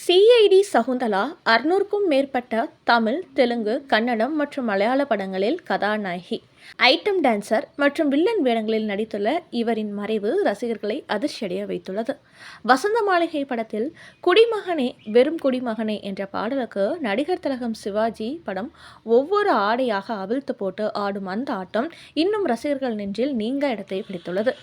CID Shakuntala 600க்கும் மேற்பட்ட தமிழ், தெலுங்கு, கன்னடம் மற்றும் மலையாள படங்களில் கதாநாயகி, ஐட்டம் டான்சர் மற்றும் வில்லன் வேடங்களில் நடித்துள்ள இவரின் மறைவு ரசிகர்களை அதிர்ச்சியடைய வைத்துள்ளது. வசந்த மாளிகை படத்தில் குடிமகனே வெறும் குடிமகனே என்ற பாடலுக்கு நடிகர் திலகம் சிவாஜி படம் ஒவ்வொரு ஆடையாக அவிழ்த்து போட்டு ஆடும் அந்த ஆட்டம் இன்னும் ரசிகர்கள் நெஞ்சில் நீங்க இடத்தை பிடித்துள்ளது.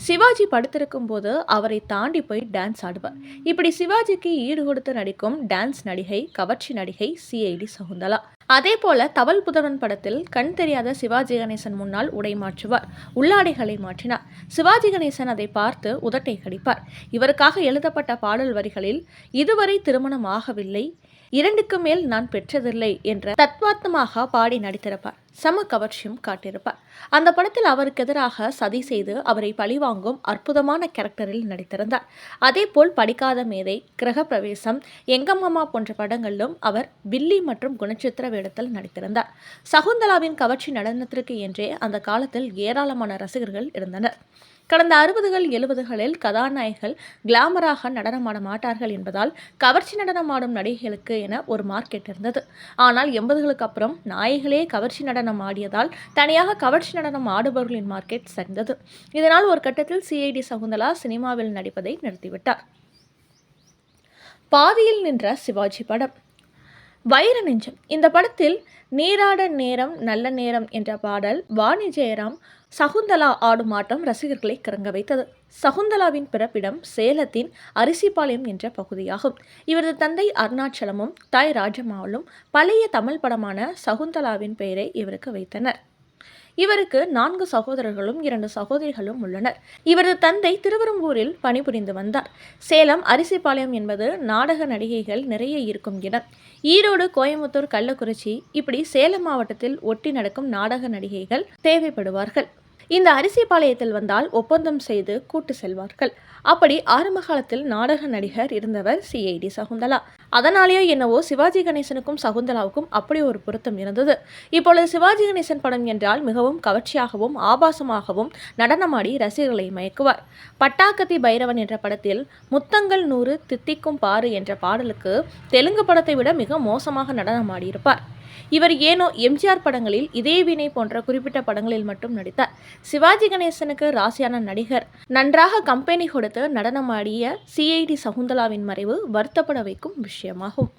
சிவாஜி படுத்திருக்கும் போது அவரை தாண்டி போய் டான்ஸ் ஆடுவார். இப்படி சிவாஜிக்கு ஈடு கொடுத்து நடிக்கும் டான்ஸ் நடிகை, கவர்ச்சி நடிகை சிஐடி சகுந்தலா. அதே போல தவல் புதல்வன் படத்தில் கண் தெரியாத சிவாஜி கணேசன் முன்னால் உடை மாற்றுவார், உள்ளாடைகளை மாற்றினார். சிவாஜி கணேசன் அதை பார்த்து உதட்டை கடிப்பார். இவருக்காக எழுதப்பட்ட பாடல் வரிகளில் இதுவரை திருமணம் ஆகவில்லை, 2க்கு மேல் நான் பெற்றதில்லை என்ற தத்வார்த்தமாக பாடி நடித்திருப்பார். சம கவர்ச்சியும் காட்டியிருப்பார். அந்த படத்தில் அவருக்கு எதிராக சதி செய்து அவரை பழிவாங்கும் அற்புதமான கேரக்டரில் நடித்திருந்தார். அதேபோல் படிக்காத மேதை, கிரகப்பிரவேசம், எங்கம்மா போன்ற படங்களிலும் அவர் வில்லி மற்றும் குணச்சித்திர வேடத்தில் நடித்திருந்தார். சகுந்தலாவின் கவர்ச்சி நடனத்திற்கு என்றே அந்த காலத்தில் ஏராளமான ரசிகர்கள் இருந்தனர். கடந்த 60கள் 70களில் கதாநாயகர்கள் கிளாமராக நடனமாட மாட்டார்கள் என்பதால் கவர்ச்சி நடனமாடும் நடிகைகளுக்கு என ஒரு மார்க்கெட் இருந்தது. ஆனால் 80களுக்கு அப்புறம் நாயகிகளே கவர்ச்சி நடனம் ஆடியதால் தனியாக கவர்ச்சி நடனம் ஆடுபவர்களின் மார்க்கெட் சரிந்தது. இதனால் ஒரு கட்டத்தில் சிஐடி சகுந்தலா சினிமாவில் நடிப்பதை நிறுத்திவிட்டார். பாதியில் நின்ற சிவாஜி படம். வைர நெஞ்சம். இந்த படத்தில் நீராட நேரம் நல்ல நேரம் என்ற பாடல் வாணி ஜெயராம் சகுந்தலா ஆடும் ஆட்டம் ரசிகர்களை கிறங்க வைத்தது. சகுந்தலாவின் பிறப்பிடம் சேலத்தின் அரிசிபாளையம் என்ற பகுதியாகும். இவரது தந்தை அருணாச்சலமும் தாய் ராஜம்மாளும் பழைய தமிழ் படமான சகுந்தலாவின் பெயரை இவருக்கு வைத்தனர். இவருக்கு 4 சகோதரர்களும் 2 சகோதரிகளும் உள்ளனர். இவரது தந்தை திருவெரும்பூரில் பணிபுரிந்து வந்தார். சேலம் அரிசிபாளையம் என்பது நாடக நடிகைகள் நிறைய இருக்கும் இடம். ஈரோடு, கோயம்புத்தூர், கள்ளக்குறிச்சி இப்படி சேலம் மாவட்டத்தில் ஒட்டி நடக்கும் நாடக நடிகைகள் தேவைப்படுவார்கள். இந்த அரிசிபாளையத்தில் வந்தால் ஒப்பந்தம் செய்து கூட்டு செல்வார்கள். அப்படி ஆரம்ப காலத்தில் நாடக நடிகர் இருந்தவர் சிஐடி சகுந்தலா. அதனாலேயோ என்னவோ சிவாஜி கணேசனுக்கும் சகுந்தலாவுக்கும் அப்படி ஒரு பொருத்தம் இருந்தது. இப்பொழுது சிவாஜி கணேசன் படம் என்றால் மிகவும் கவர்ச்சியாகவும் ஆபாசமாகவும் நடனமாடி ரசிகர்களை மயக்குவார். பட்டாக்கத்தி பைரவன் என்ற படத்தில் முத்தங்கள் 100 தித்திக்கும் பாரு என்ற பாடலுக்கு தெலுங்கு படத்தை விட மிக மோசமாக நடனமாடியிருப்பார். இவர் ஏனோ எம்ஜிஆர் படங்களில் இதே வீணை போன்ற குறிப்பிட்ட படங்களில் மட்டும் நடித்தார். சிவாஜி கணேசனுக்கு ராசியான நடிகர். நன்றாக கம்பெனி கொடுத்து நடனமாடிய சிஐடி சகுந்தலாவின் மறைவு வருத்தப்பட வைக்கும் விஷயமாகும்.